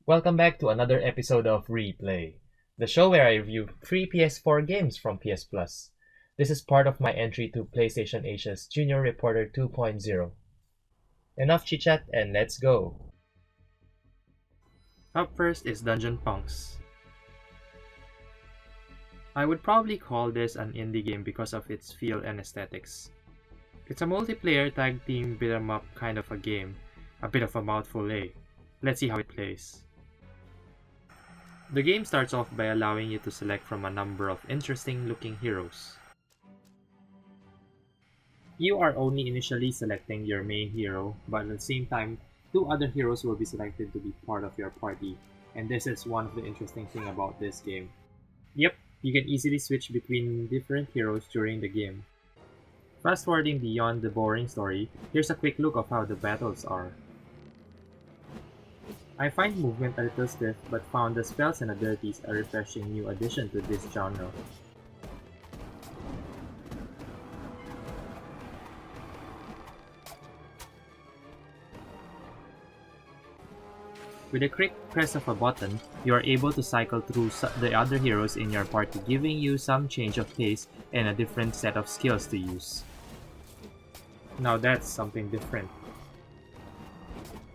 Welcome back to another episode of Replay, the show where I review 3 PS4 games from PS Plus. This is part of my entry to PlayStation Asia's Junior Reporter 2.0. Enough chit chat and let's go! Up first is Dungeon Punks. I would probably call this an indie game because of its feel and aesthetics. It's a multiplayer tag team beat 'em up kind of a game, a bit of a mouthful, eh? Let's see how it plays. The game starts off by allowing you to select from a number of interesting looking heroes. You are only initially selecting your main hero, but at the same time, two other heroes will be selected to be part of your party, and this is one of the interesting things about this game. Yep, you can easily switch between different heroes during the game. Fast forwarding beyond the boring story, here's a quick look of how the battles are. I find movement a little stiff, but found the spells and abilities a refreshing new addition to this genre. With a quick press of a button, you are able to cycle through the other heroes in your party, giving you some change of pace and a different set of skills to use. Now that's something different.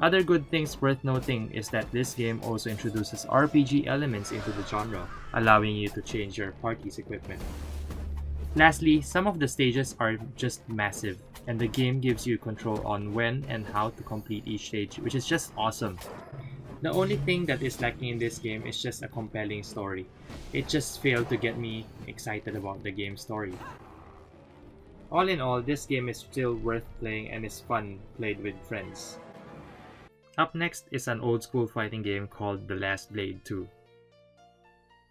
Other good things worth noting is that this game also introduces RPG elements into the genre, allowing you to change your party's equipment. Lastly, some of the stages are just massive, and the game gives you control on when and how to complete each stage, which is just awesome. The only thing that is lacking in this game is just a compelling story. It just failed to get me excited about the game's story. All in all, this game is still worth playing and is fun played with friends. Up next is an old school fighting game called The Last Blade 2.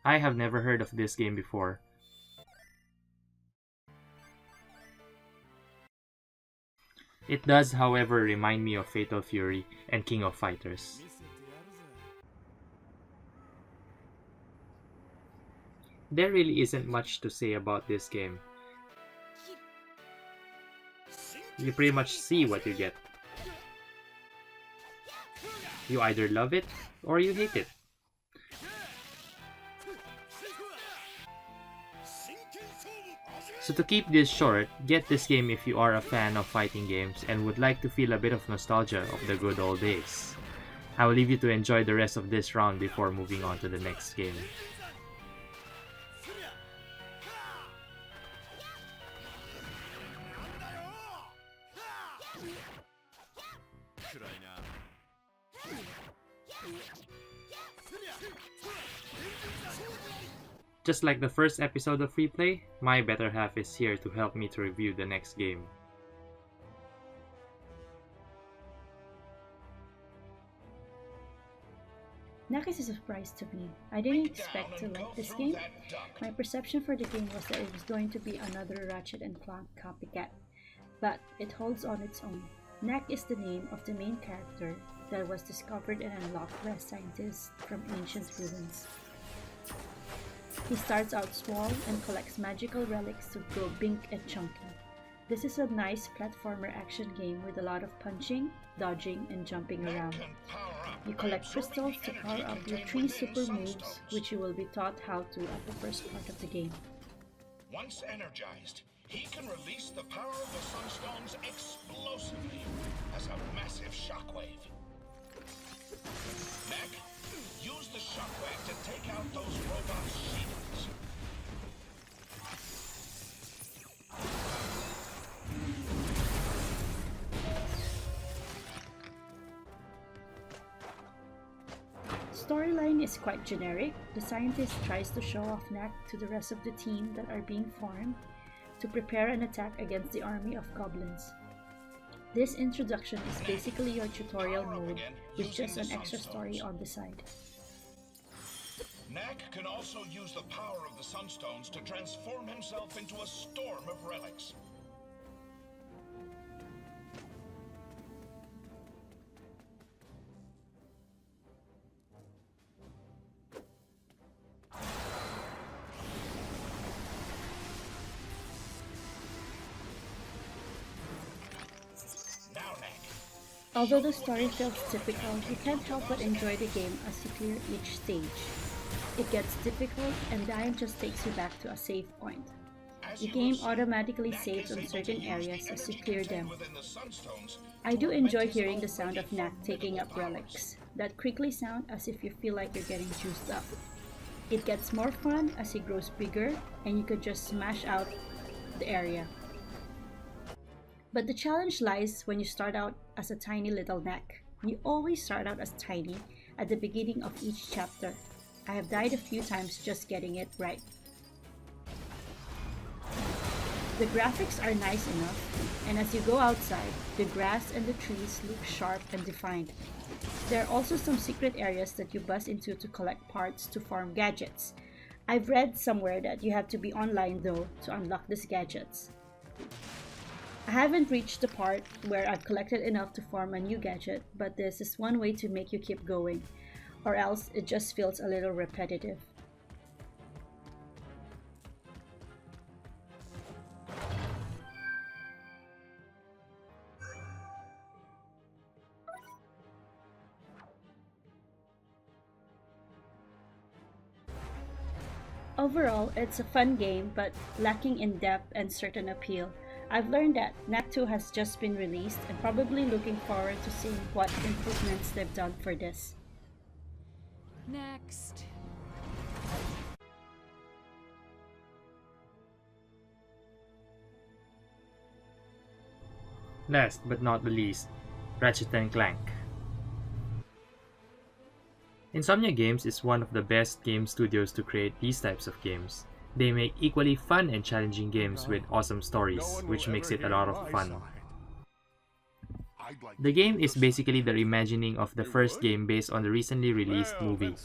I have never heard of this game before. It does, however, remind me of Fatal Fury and King of Fighters. There really isn't much to say about this game. You pretty much see what you get. You either love it or you hate it. So to keep this short, get this game if you are a fan of fighting games and would like to feel a bit of nostalgia of the good old days. I will leave you to enjoy the rest of this round before moving on to the next game. Just like the first episode of Freeplay, my better half is here to help me to review the next game. Knack is a surprise to me. I didn't expect to like this game. My perception for the game was that it was going to be another Ratchet and Clank copycat, but it holds on its own. Knack is the name of the main character that was discovered and unlocked by a scientist from ancient ruins. He starts out small and collects magical relics to grow big and chunky. This is a nice platformer action game with a lot of punching, dodging, and jumping around. You collect crystals to power up your 3 super moves, which you will be taught how to at the first part of the game. Once energized, he can release the power of the Sunstones explosively as a massive shockwave. Mac, use the shockwave to take out those robot shields. Storyline is quite generic. The scientist tries to show off Knack to the rest of the team that are being formed to prepare an attack against the army of goblins. This introduction is basically your tutorial mode with just an extra story on the side. Knack can also use the power of the Sunstones to transform himself into a storm of relics. Now, Knack, Although the story feels typical, you can't help but enjoy the game as you clear each stage. It gets difficult and dying just takes you back to a save point. The game automatically saves on certain areas as you clear them. I do enjoy hearing the sound of Knack taking up relics. That crinkly sound as if you feel like you're getting juiced up. It gets more fun as he grows bigger and you could just smash out the area. But the challenge lies when you start out as a tiny little Knack. You always start out as tiny at the beginning of each chapter. I have died a few times just getting it right. The graphics are nice enough, and as you go outside, the grass and the trees look sharp and defined. There are also some secret areas that you bust into to collect parts to farm gadgets. I've read somewhere that you have to be online though to unlock these gadgets. I haven't reached the part where I've collected enough to farm a new gadget, but this is one way to make you keep going, or else it just feels a little repetitive. Overall, it's a fun game, but lacking in depth and certain appeal. I've learned that Knack 2 has just been released and probably looking forward to seeing what improvements they've done for this. Next. Last but not the least, Ratchet & Clank. Insomnia Games is one of the best game studios to create these types of games. They make equally fun and challenging games with awesome stories, which makes it a lot of fun. The game is basically the reimagining of the first game based on the recently released movie.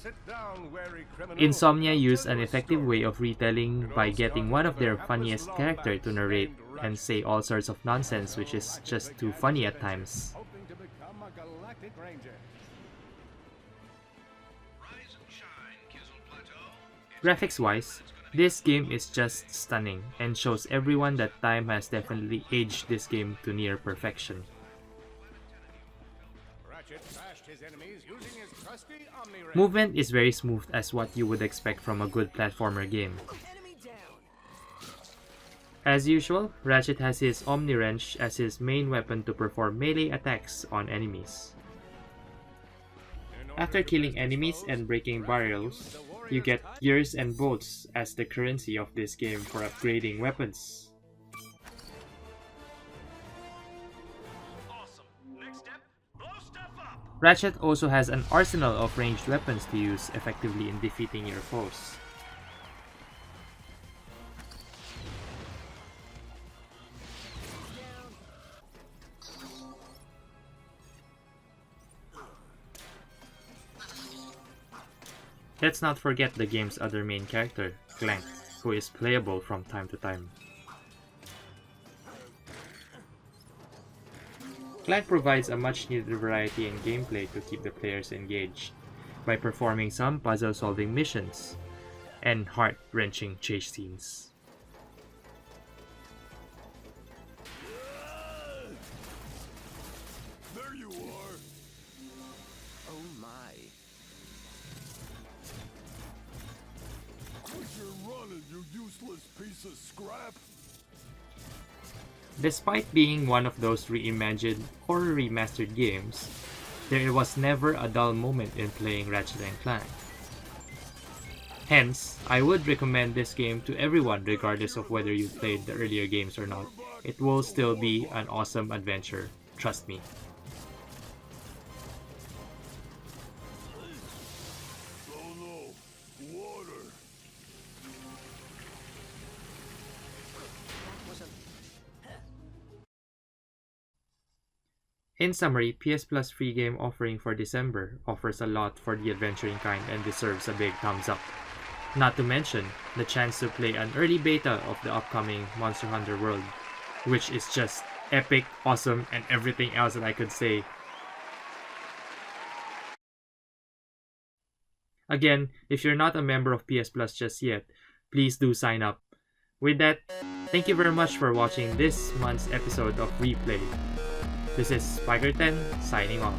Insomnia used an effective way of retelling by getting one of their funniest characters to narrate and say all sorts of nonsense, which is just too funny at times. Graphics-wise, this game is just stunning and shows everyone that time has definitely aged this game to near perfection. Movement is very smooth as what you would expect from a good platformer game. As usual, Ratchet has his Omni Wrench as his main weapon to perform melee attacks on enemies. After killing enemies and breaking barriers, you get gears and bolts as the currency of this game for upgrading weapons. Ratchet also has an arsenal of ranged weapons to use effectively in defeating your foes. Let's not forget the game's other main character, Clank, who is playable from time to time. Clank provides a much needed variety in gameplay to keep the players engaged, by performing some puzzle-solving missions and heart-wrenching chase scenes. There you are! Oh my. Quit your running, you useless piece of scrap! Despite being one of those reimagined or remastered games, there was never a dull moment in playing Ratchet & Clank. Hence, I would recommend this game to everyone regardless of whether you played the earlier games or not. It will still be an awesome adventure, trust me. Oh no, water! In summary, PS Plus free game offering for December offers a lot for the adventuring kind and deserves a big thumbs up. Not to mention the chance to play an early beta of the upcoming Monster Hunter World, which is just epic, awesome, and everything else that I could say. Again, if you're not a member of PS Plus just yet, please do sign up. With that, thank you very much for watching this month's episode of Replay. This is Spiker10 signing off.